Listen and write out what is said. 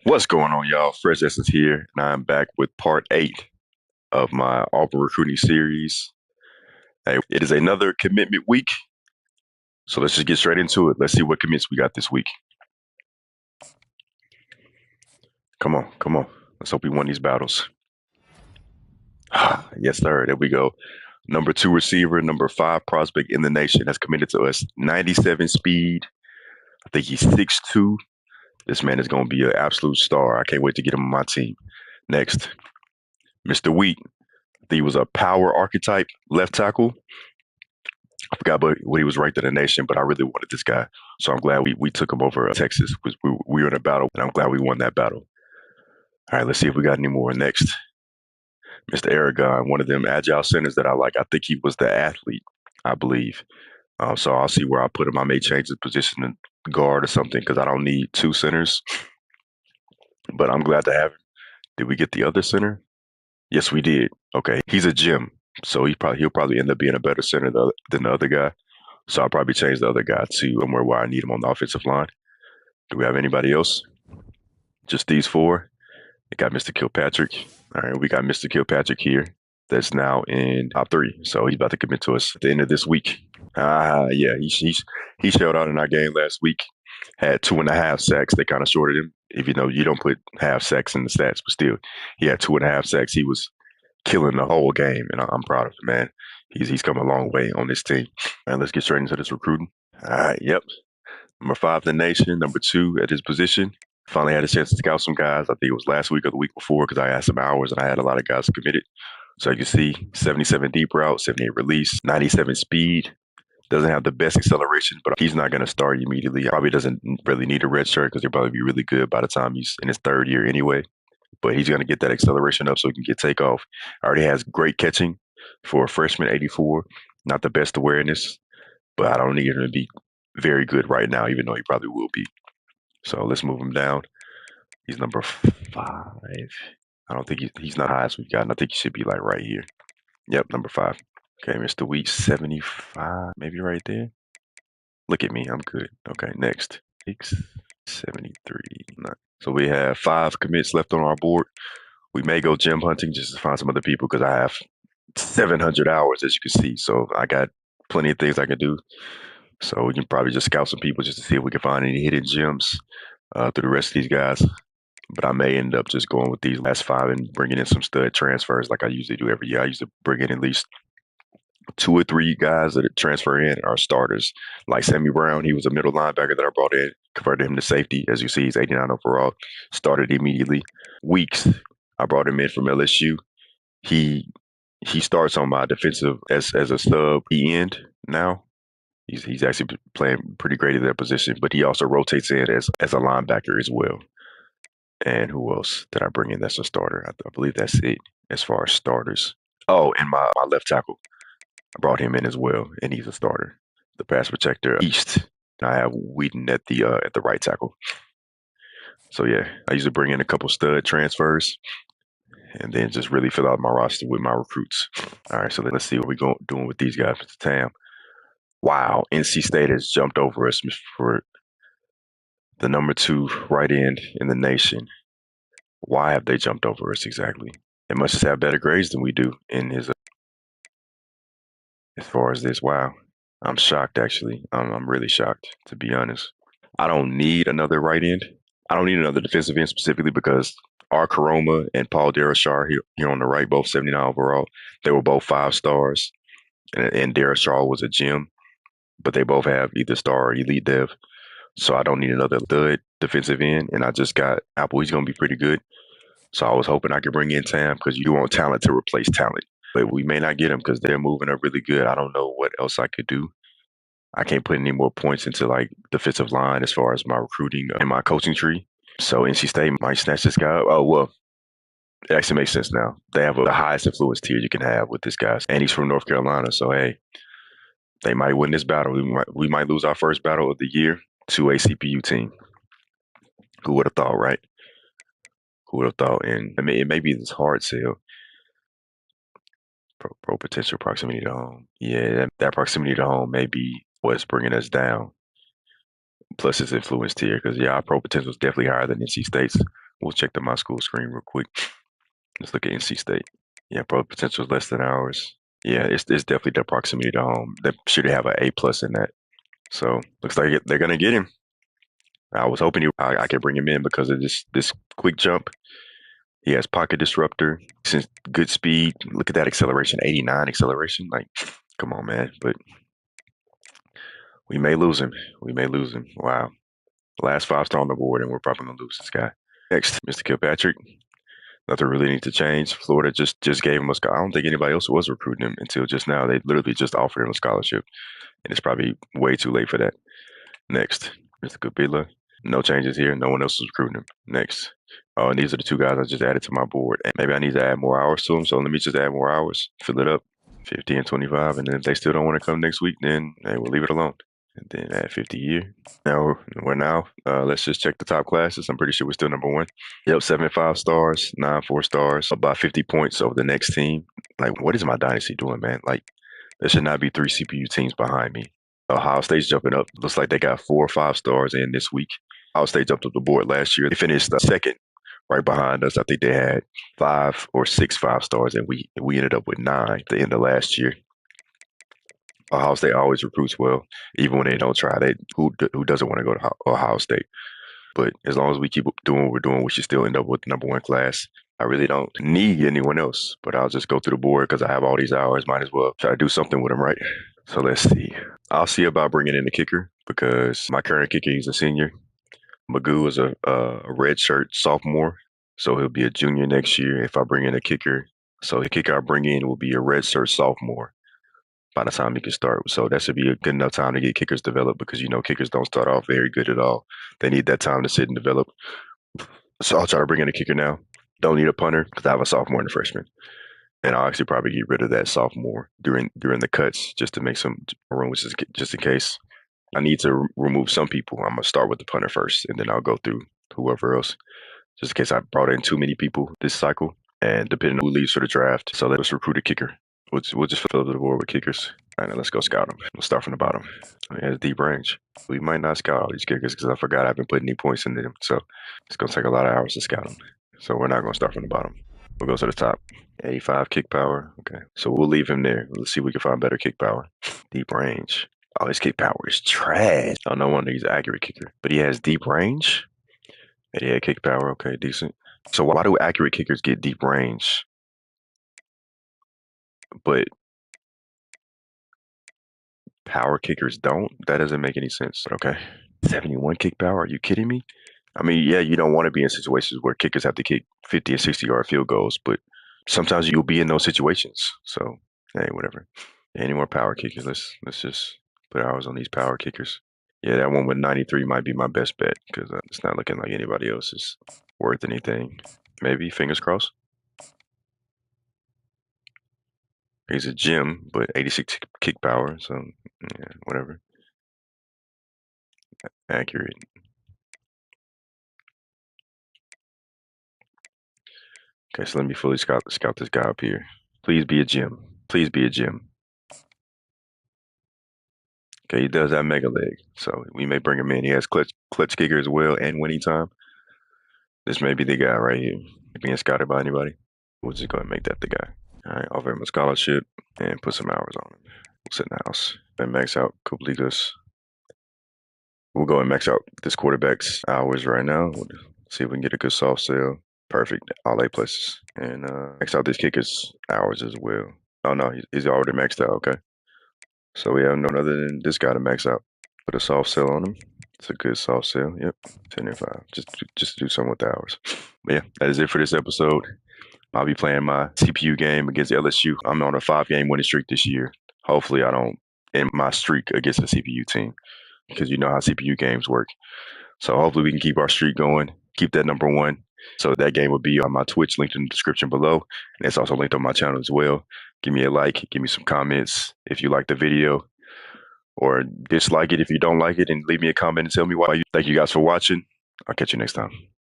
What's going on, y'all? Fresh Essence here, and I'm back with part 8 of my Auburn recruiting series. Hey, it is another commitment week, so let's just get straight into it. Let's see what commits we got this week. Come on, come on. Let's hope we won these battles. Yes, sir. There we go. Number 2 receiver, number 5 prospect in the nation has committed to us. 97 speed. I think he's 6'2". This man is going to be an absolute star. I can't wait to get him on my team. Next, Mr. Wheat. He was a power archetype left tackle. I forgot what he was ranked in the nation, but I really wanted this guy. So I'm glad we took him over Texas because we were in a battle, and I'm glad we won that battle. All right, let's see if we got any more next. Mr. Aragon, one of them agile centers that I like. I think he was the athlete, I believe. So I'll see where I put him. I may change the position to guard or something because I don't need two centers, but I'm glad to have him. Did we get the other center? Yes, we did. Okay, he's a gem, so he'll probably end up being a better center than the other guy. So I'll probably change the other guy to somewhere where I need him on the offensive line. Do we have anybody else? Just these four? We got Mr. Kilpatrick. All right, we got Mr. Kilpatrick here. That's now in top 3. So he's about to commit to us at the end of this week. Yeah, he showed out in our game last week. Had 2.5 sacks. They kind of shorted him. If you know, you don't put half sacks in the stats, but still, he had 2.5 sacks. He was killing the whole game, and I'm proud of him, man. He's come a long way on this team. And let's get straight into this recruiting. All right, yep. Number 5 in the nation, number 2 at his position. Finally had a chance to scout some guys. I think it was last week or the week before because I had some hours and I had a lot of guys committed. So you can see 77 deep route, 78 release, 97 speed. Doesn't have the best acceleration, but he's not going to start immediately. Probably doesn't really need a red shirt because he'll probably be really good by the time he's in his 3rd year anyway. But he's going to get that acceleration up so he can get takeoff. Already has great catching for a freshman, 84. Not the best awareness, but I don't need him to be very good right now, even though he probably will be. So let's move him down. He's number 5. I don't think he's not high as we've gotten. I think he should be like right here. Yep, number 5. Okay, Mr. Wheat, 75, maybe right there. Look at me, I'm good. Okay, next. 73. So we have 5 commits left on our board. We may go gem hunting just to find some other people because I have 700 hours, as you can see. So I got plenty of things I can do. So we can probably just scout some people just to see if we can find any hidden gems through the rest of these guys. But I may end up just going with these last 5 and bringing in some stud transfers like I usually do every year. I usually bring in at least 2 or 3 guys that transfer in are starters. Like Sammy Brown, he was a middle linebacker that I brought in, converted him to safety. As you see, he's 89 overall, started immediately. Weeks, I brought him in from LSU. He starts on my defensive as a sub end now. He's actually playing pretty great at that position, but he also rotates in as a linebacker as well. And who else did I bring in that's a starter? I believe that's it as far as starters. Oh, and my left tackle. I brought him in as well, and he's a starter. The pass protector East. I have Whedon at the right tackle. So yeah, I usually bring in a couple stud transfers, and then just really fill out my roster with my recruits. All right, so let's see what we're doing with these guys, Mr. Tam. Wow, NC State has jumped over us for the number 2 right end in the nation. Why have they jumped over us exactly? They must just have better grades than we do in his. As far as this, wow, I'm shocked actually. I'm really shocked to be honest. I don't need another right end. I don't need another defensive end specifically because R. Karoma and Paul Darashar here on the right, both 79 overall. They were both 5 stars, and Darashar was a gem, but they both have either star or elite dev. So I don't need another third defensive end, and I just got Apple. He's going to be pretty good. So I was hoping I could bring in Tam because you want talent to replace talent. But we may not get him because they're moving up really good. I don't know what else I could do. I can't put any more points into like defensive line as far as my recruiting and my coaching tree. So NC State might snatch this guy up. Oh, well, it actually makes sense now. They have the highest influence tier you can have with this guy. And he's from North Carolina. So, hey, they might win this battle. We might lose our first battle of the year to a CPU team. Who would have thought, right? Who would have thought? And I mean, it may be this hard sell. Pro potential proximity to home. Yeah, that proximity to home may be what's bringing us down. Plus, it's influence tier because yeah, our pro potential is definitely higher than NC State's. We'll check the my school screen real quick. Let's look at NC State. Yeah, pro potential is less than ours. Yeah, it's definitely the proximity to home. They should have an A+ in that. So looks like they're gonna get him. I was hoping I could bring him in because of this quick jump. He has pocket disruptor, good speed. Look at that acceleration, 89 acceleration. Like, come on, man. But we may lose him. We may lose him. Wow. Last 5-star on the board, and we're probably gonna lose this guy. Next, Mr. Kilpatrick. Nothing really needs to change. Florida just gave him a scholarship. I don't think anybody else was recruiting him until just now. They literally just offered him a scholarship, and it's probably way too late for that. Next, Mr. Kabila. No changes here. No one else is recruiting him. Next. Oh, and these are the 2 guys I just added to my board. And maybe I need to add more hours to them, so let me just add more hours, fill it up, 50 and 25, and then if they still don't want to come next week, then hey, we'll leave it alone. And then add 50 here. Now, let's just check the top classes. I'm pretty sure we're still number 1. Yep, 7 5-stars, 9 4-stars, about 50 points over the next team. Like, what is my Dynasty doing, man? Like, there should not be 3 CPU teams behind me. Ohio State's jumping up. Looks like they got 4 or 5 stars in this week. Ohio State jumped up the board last year. They finished second, right behind us. I think they had 5 or 6 5-stars, and we ended up with 9 at the end of last year. Ohio State always recruits well, even when they don't try. Who doesn't want to go to Ohio State? But as long as we keep doing what we're doing, we should still end up with the number 1 class. I really don't need anyone else, but I'll just go through the board because I have all these hours. Might as well try to do something with them, right? So let's see. I'll see about bringing in the kicker because my current kicker, he's a senior. Magoo is a redshirt sophomore, so he'll be a junior next year if I bring in a kicker. So the kicker I bring in will be a redshirt sophomore by the time he can start. So that should be a good enough time to get kickers developed because, kickers don't start off very good at all. They need that time to sit and develop. So I'll try to bring in a kicker now. Don't need a punter because I have a sophomore and a freshman. And I'll actually probably get rid of that sophomore during the cuts just to make some room, just in case. I need to remove some people. I'm going to start with the punter first, and then I'll go through whoever else, just in case I brought in too many people this cycle. And depending on who leaves for the draft, so let's recruit a kicker. We'll just fill up the board with kickers. All right, now let's go scout them. We'll start from the bottom. He has deep range. We might not scout all these kickers because I forgot I haven't put any points into them. So it's going to take a lot of hours to scout them. So we're not going to start from the bottom. We'll go to the top. 85 kick power. Okay, so we'll leave him there. Let's see if we can find better kick power. Deep range. Oh, his kick power is trash. Oh, no wonder he's an accurate kicker. But he has deep range? And he had kick power. Okay, decent. So why do accurate kickers get deep range? But power kickers don't? That doesn't make any sense. Okay. 71 kick power? Are you kidding me? I mean, yeah, you don't want to be in situations where kickers have to kick 50 and 60-yard field goals, but sometimes you'll be in those situations. So, hey, whatever. Any more power kickers? Let's just put ours on these power kickers. Yeah, that one with 93 might be my best bet because it's not looking like anybody else is worth anything. Maybe, fingers crossed. He's a gem, but 86 kick power, so yeah, whatever. Accurate. Okay, so let me fully scout this guy up here. Please be a gem. Please be a gem. Okay, he does have mega leg, so we may bring him in. He has clutch kicker as well and winning time. This may be the guy right here. Being scouted by anybody, we'll just go ahead and make that the guy. All right, offer him a scholarship and put some hours on him. We'll sit in the house and max out Kublikas. We'll go and max out this quarterback's hours right now. We'll see if we can get a good soft sale. Perfect, all A places. And max out this kicker's hours as well. Oh no, he's already maxed out, okay. So we have no other than this guy to max out. Put a soft sell on him. It's a good soft sell. Yep, 10 and 5. Just to do something with the hours. But yeah, that is it for this episode. I'll be playing my CPU game against LSU. I'm on a 5-game winning streak this year. Hopefully I don't end my streak against a CPU team because you know how CPU games work. So hopefully we can keep our streak going, keep that number 1. So that game will be on my Twitch, linked in the description below. And it's also linked on my channel as well. Give me a like, give me some comments if you like the video, or dislike it if you don't like it, and leave me a comment and tell me why. Thank you guys for watching. I'll catch you next time.